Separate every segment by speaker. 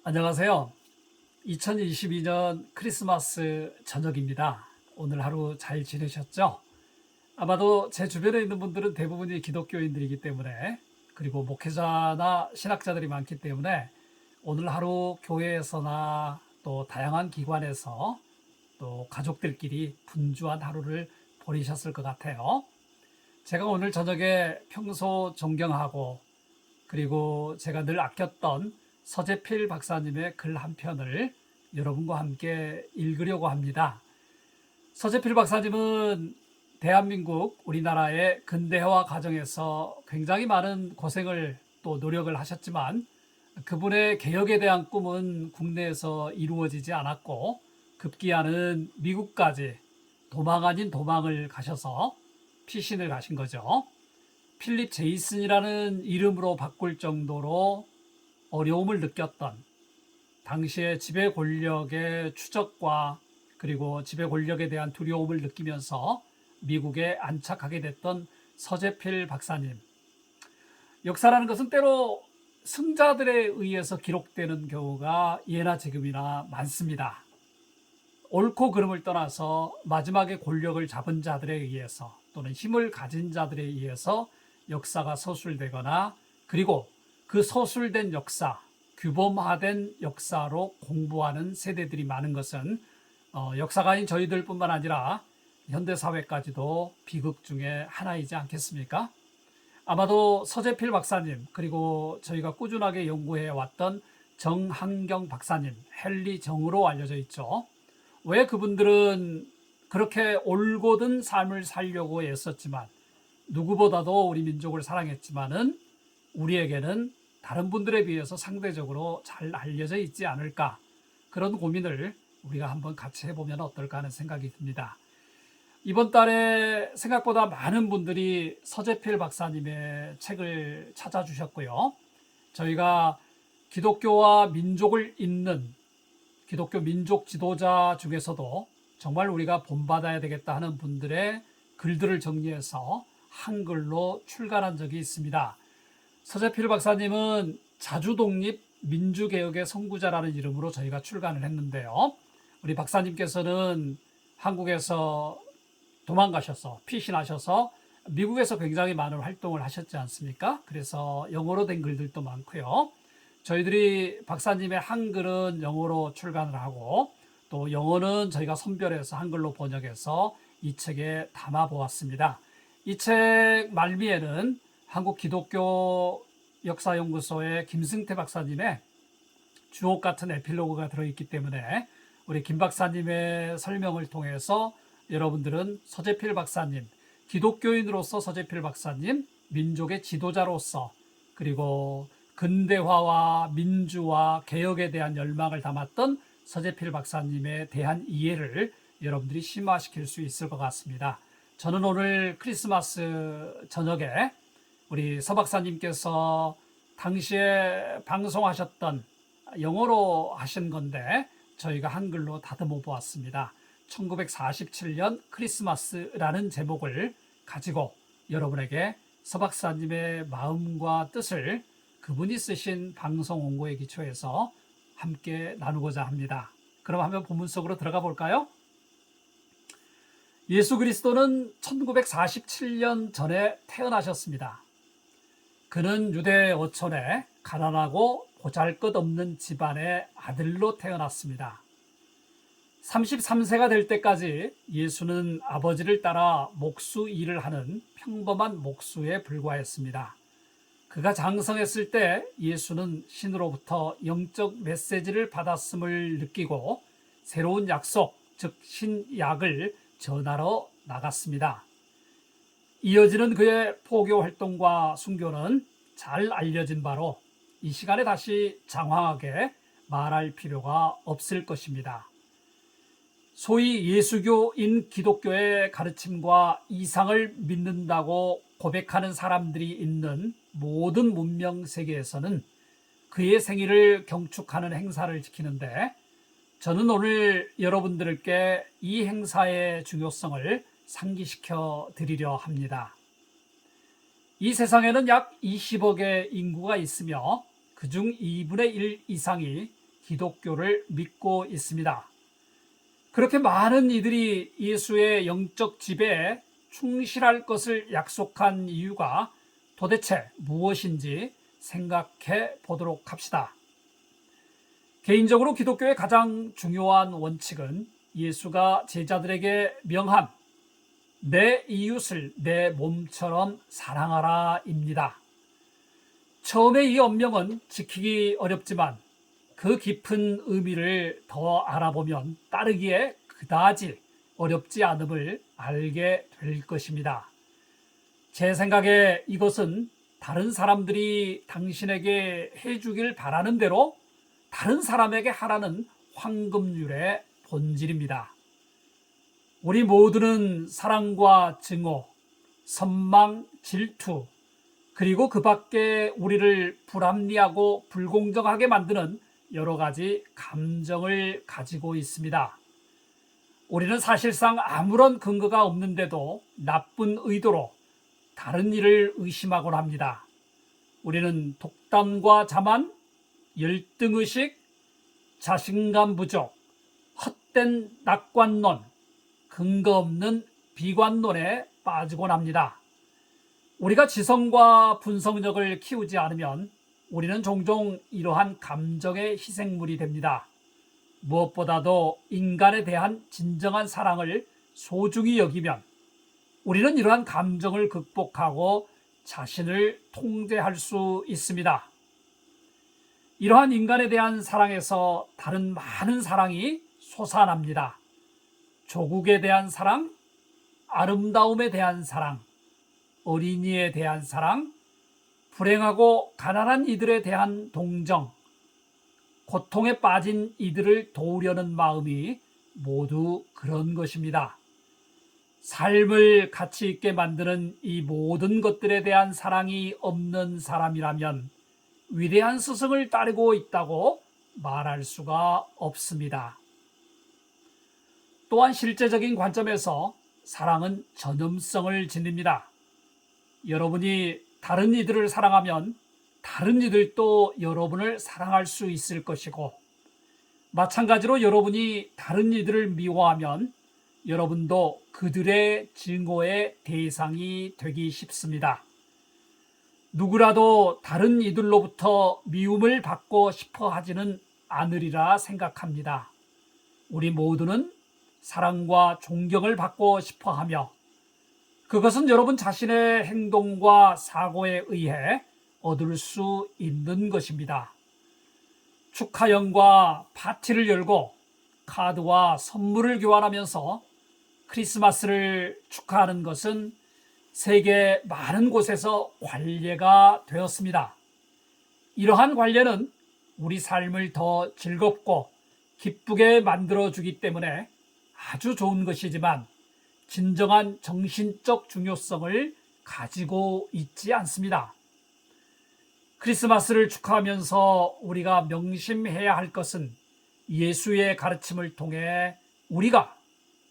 Speaker 1: 안녕하세요. 2022년 크리스마스 저녁입니다. 오늘 하루 잘 지내셨죠? 아마도 제 주변에 있는 분들은 대부분이 기독교인들이기 때문에, 그리고 목회자나 신학자들이 많기 때문에 오늘 하루 교회에서나 또 다양한 기관에서 또 가족들끼리 분주한 하루를 보내셨을 것 같아요. 제가 오늘 저녁에 평소 존경하고 그리고 제가 늘 아꼈던 서재필 박사님의 글 한 편을 여러분과 함께 읽으려고 합니다. 서재필 박사님은 대한민국, 우리나라의 근대화 과정에서 굉장히 많은 고생을 또 노력을 하셨지만, 그분의 개혁에 대한 꿈은 국내에서 이루어지지 않았고 급기야는 미국까지 도망 아닌 도망을 가셔서 피신을 가신 거죠. 필립 제이슨이라는 이름으로 바꿀 정도로 어려움을 느꼈던, 당시의 지배 권력의 추적과 그리고 지배 권력에 대한 두려움을 느끼면서 미국에 안착하게 됐던 서재필 박사님. 역사라는 것은 때로 승자들에 의해서 기록되는 경우가 예나 지금이나 많습니다. 옳고 그름을 떠나서 마지막에 권력을 잡은 자들에 의해서 또는 힘을 가진 자들에 의해서 역사가 서술되거나, 그리고 그 서술된 역사, 규범화된 역사로 공부하는 세대들이 많은 것은 역사가인 저희들뿐만 아니라 현대사회까지도 비극 중에 하나이지 않겠습니까? 아마도 서재필 박사님, 그리고 저희가 꾸준하게 연구해 왔던 정한경 박사님, 헨리 정으로 알려져 있죠. 왜 그분들은 그렇게 올곧은 삶을 살려고 애썼지만, 누구보다도 우리 민족을 사랑했지만은 우리에게는 다른 분들에 비해서 상대적으로 잘 알려져 있지 않을까, 그런 고민을 우리가 한번 같이 해보면 어떨까 하는 생각이 듭니다. 이번 달에 생각보다 많은 분들이 서재필 박사님의 책을 찾아주셨고요. 저희가 기독교와 민족을 잇는 기독교 민족 지도자 중에서도 정말 우리가 본받아야 되겠다 하는 분들의 글들을 정리해서 한글로 출간한 적이 있습니다. 서재필 박사님은 자주독립 민주개혁의 선구자라는 이름으로 저희가 출간을 했는데요. 우리 박사님께서는 한국에서 도망가셔서 피신하셔서 미국에서 굉장히 많은 활동을 하셨지 않습니까? 그래서 영어로 된 글들도 많고요. 저희들이 박사님의 한글은 영어로 출간을 하고, 또 영어는 저희가 선별해서 한글로 번역해서 이 책에 담아 보았습니다. 이 책 말미에는 한국 기독교 역사연구소의 김승태 박사님의 주옥 같은 에필로그가 들어있기 때문에 우리 김 박사님의 설명을 통해서 여러분들은 서재필 박사님, 기독교인으로서 서재필 박사님, 민족의 지도자로서, 그리고 근대화와 민주화, 개혁에 대한 열망을 담았던 서재필 박사님에 대한 이해를 여러분들이 심화시킬 수 있을 것 같습니다. 저는 오늘 크리스마스 저녁에 우리 서 박사님께서 당시에 방송하셨던, 영어로 하신 건데 저희가 한글로 다듬어 보았습니다. 1947년 크리스마스라는 제목을 가지고 여러분에게 서 박사님의 마음과 뜻을 그분이 쓰신 방송 원고에 기초해서 함께 나누고자 합니다. 그럼 한번 본문 속으로 들어가 볼까요? 예수 그리스도는 1947년 전에 태어나셨습니다. 그는 유대 어촌에 가난하고 보잘것없는 집안의 아들로 태어났습니다. 33세가 될 때까지 예수는 아버지를 따라 목수 일을 하는 평범한 목수에 불과했습니다. 그가 장성했을 때 예수는 신으로부터 영적 메시지를 받았음을 느끼고 새로운 약속, 즉 신약을 전하러 나갔습니다. 이어지는 그의 포교 활동과 순교는 잘 알려진 바로 이 시간에 다시 장황하게 말할 필요가 없을 것입니다. 소위 예수교인 기독교의 가르침과 이상을 믿는다고 고백하는 사람들이 있는 모든 문명 세계에서는 그의 생일을 경축하는 행사를 지키는데, 저는 오늘 여러분들께 이 행사의 중요성을 상기시켜 드리려 합니다. 이 세상에는 약 20억의 인구가 있으며 그중 2분의 1 이상이 기독교를 믿고 있습니다. 그렇게 많은 이들이 예수의 영적 지배에 충실할 것을 약속한 이유가 도대체 무엇인지 생각해 보도록 합시다. 개인적으로 기독교의 가장 중요한 원칙은 예수가 제자들에게 명한 내 이웃을 내 몸처럼 사랑하라입니다. 처음에 이 엄명은 지키기 어렵지만 그 깊은 의미를 더 알아보면 따르기에 그다지 어렵지 않음을 알게 될 것입니다. 제 생각에 이것은 다른 사람들이 당신에게 해주길 바라는 대로 다른 사람에게 하라는 황금률의 본질입니다. 우리 모두는 사랑과 증오, 선망, 질투, 그리고 그 밖에 우리를 불합리하고 불공정하게 만드는 여러 가지 감정을 가지고 있습니다. 우리는 사실상 아무런 근거가 없는데도 나쁜 의도로 다른 일을 의심하곤 합니다. 우리는 독단과 자만, 열등의식, 자신감 부족, 헛된 낙관론, 근거 없는 비관론에 빠지곤 합니다. 우리가 지성과 분석력을 키우지 않으면 우리는 종종 이러한 감정의 희생물이 됩니다. 무엇보다도 인간에 대한 진정한 사랑을 소중히 여기면 우리는 이러한 감정을 극복하고 자신을 통제할 수 있습니다. 이러한 인간에 대한 사랑에서 다른 많은 사랑이 솟아납니다. 조국에 대한 사랑, 아름다움에 대한 사랑, 어린이에 대한 사랑, 불행하고 가난한 이들에 대한 동정, 고통에 빠진 이들을 도우려는 마음이 모두 그런 것입니다. 삶을 가치 있게 만드는 이 모든 것들에 대한 사랑이 없는 사람이라면 위대한 스승을 따르고 있다고 말할 수가 없습니다. 또한 실제적인 관점에서 사랑은 전염성을 지닙니다. 여러분이 다른 이들을 사랑하면 다른 이들도 여러분을 사랑할 수 있을 것이고, 마찬가지로 여러분이 다른 이들을 미워하면 여러분도 그들의 증오의 대상이 되기 쉽습니다. 누구라도 다른 이들로부터 미움을 받고 싶어 하지는 않으리라 생각합니다. 우리 모두는 사랑과 존경을 받고 싶어 하며 그것은 여러분 자신의 행동과 사고에 의해 얻을 수 있는 것입니다. 축하연과 파티를 열고 카드와 선물을 교환하면서 크리스마스를 축하하는 것은 세계 많은 곳에서 관례가 되었습니다. 이러한 관례는 우리 삶을 더 즐겁고 기쁘게 만들어주기 때문에 아주 좋은 것이지만 진정한 정신적 중요성을 가지고 있지 않습니다. 크리스마스를 축하하면서 우리가 명심해야 할 것은 예수의 가르침을 통해 우리가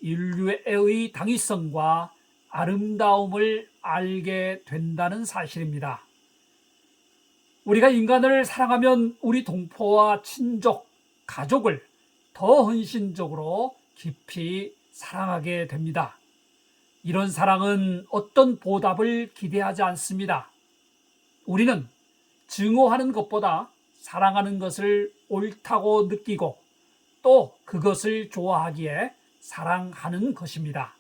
Speaker 1: 인류의 당위성과 아름다움을 알게 된다는 사실입니다. 우리가 인간을 사랑하면 우리 동포와 친족, 가족을 더 헌신적으로 깊이 사랑하게 됩니다. 이런 사랑은 어떤 보답을 기대하지 않습니다. 우리는 증오하는 것보다 사랑하는 것을 옳다고 느끼고 또 그것을 좋아하기에 사랑하는 것입니다.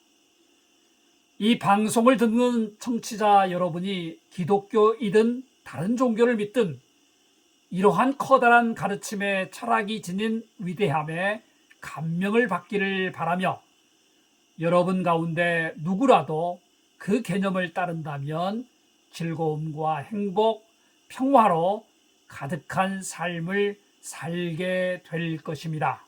Speaker 1: 이 방송을 듣는 청취자 여러분이 기독교이든 다른 종교를 믿든 이러한 커다란 가르침의 철학이 지닌 위대함에 감명을 받기를 바라며 여러분 가운데 누구라도 그 개념을 따른다면 즐거움과 행복, 평화로 가득한 삶을 살게 될 것입니다.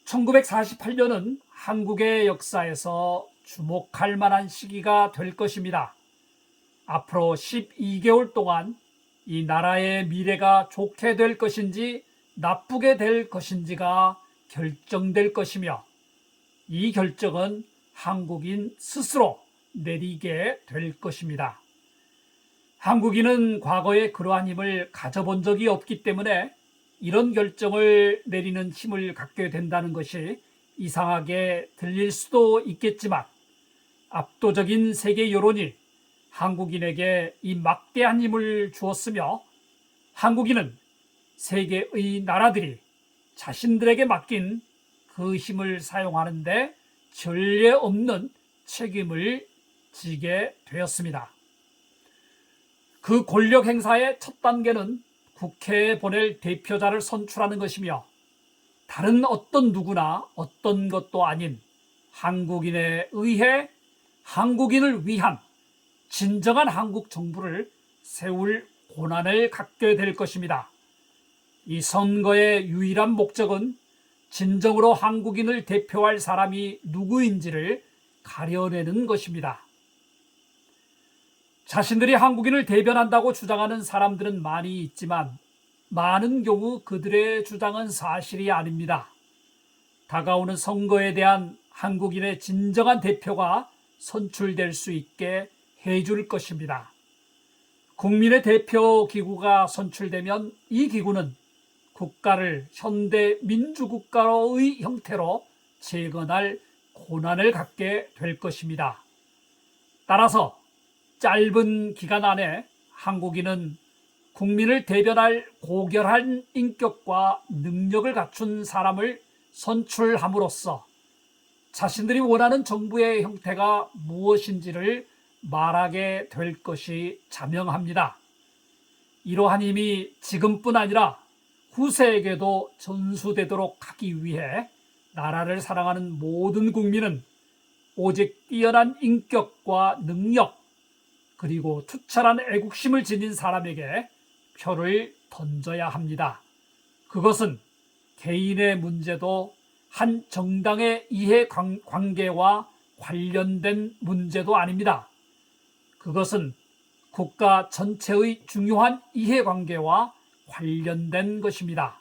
Speaker 1: 1948년은 한국의 역사에서 주목할 만한 시기가 될 것입니다. 앞으로 12개월 동안 이 나라의 미래가 좋게 될 것인지 나쁘게 될 것인지가 결정될 것이며 이 결정은 한국인 스스로 내리게 될 것입니다. 한국인은 과거에 그러한 힘을 가져본 적이 없기 때문에 이런 결정을 내리는 힘을 갖게 된다는 것이 이상하게 들릴 수도 있겠지만 압도적인 세계 여론이 한국인에게 이 막대한 힘을 주었으며 한국인은 세계의 나라들이 자신들에게 맡긴 그 힘을 사용하는데 전례 없는 책임을 지게 되었습니다. 그 권력 행사의 첫 단계는 국회에 보낼 대표자를 선출하는 것이며 다른 어떤 누구나 어떤 것도 아닌 한국인에 의해 한국인을 위한 진정한 한국 정부를 세울 고난을 갖게 될 것입니다. 이 선거의 유일한 목적은 진정으로 한국인을 대표할 사람이 누구인지를 가려내는 것입니다. 자신들이 한국인을 대변한다고 주장하는 사람들은 많이 있지만 많은 경우 그들의 주장은 사실이 아닙니다. 다가오는 선거에 대한 한국인의 진정한 대표가 선출될 수 있게 해줄 것입니다. 국민의 대표 기구가 선출되면 이 기구는 국가를 현대 민주국가의 형태로 재건할 고난을 갖게 될 것입니다. 따라서 짧은 기간 안에 한국인은 국민을 대변할 고결한 인격과 능력을 갖춘 사람을 선출함으로써 자신들이 원하는 정부의 형태가 무엇인지를 말하게 될 것이 자명합니다. 이러한 힘이 지금뿐 아니라 후세에게도 전수되도록 하기 위해 나라를 사랑하는 모든 국민은 오직 뛰어난 인격과 능력 그리고 투철한 애국심을 지닌 사람에게 표를 던져야 합니다. 그것은 개인의 문제도 한 정당의 이해관계와 관련된 문제도 아닙니다. 그것은 국가 전체의 중요한 이해관계와 관련된 것입니다.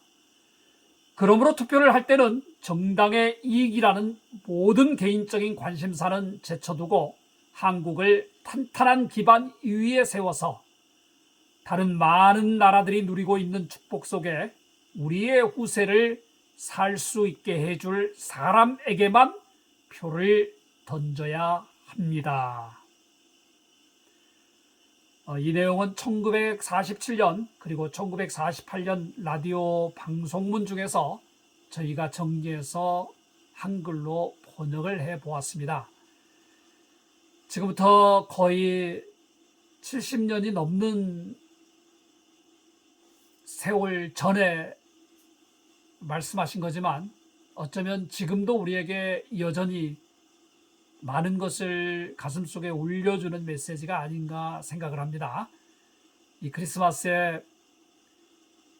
Speaker 1: 그러므로 투표를 할 때는 정당의 이익이라는 모든 개인적인 관심사는 제쳐두고 한국을 탄탄한 기반 위에 세워서 다른 많은 나라들이 누리고 있는 축복 속에 우리의 후세를 살 수 있게 해줄 사람에게만 표를 던져야 합니다. 이 내용은 1947년 그리고 1948년 라디오 방송문 중에서 저희가 정리해서 한글로 번역을 해보았습니다. 지금부터 거의 70년이 넘는 세월 전에 말씀하신 거지만 어쩌면 지금도 우리에게 여전히 많은 것을 가슴속에 울려주는 메시지가 아닌가 생각을 합니다. 이 크리스마스에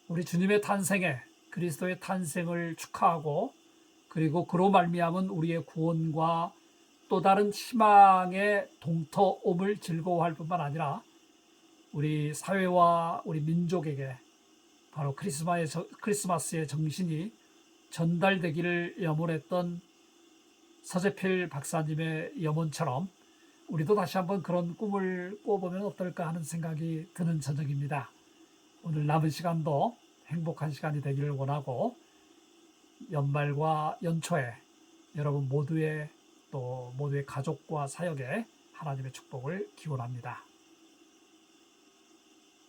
Speaker 1: 우리 주님의 탄생에 그리스도의 탄생을 축하하고 그리고 그로 말미암은 우리의 구원과 또 다른 희망의 동터옴을 즐거워할 뿐만 아니라 우리 사회와 우리 민족에게 바로 크리스마스의 정신이 전달되기를 염원했던 서재필 박사님의 염원처럼 우리도 다시 한번 그런 꿈을 꿔보면 어떨까 하는 생각이 드는 저녁입니다. 오늘 남은 시간도 행복한 시간이 되기를 원하고 연말과 연초에 여러분 모두의 또 모두의 가족과 사역에 하나님의 축복을 기원합니다.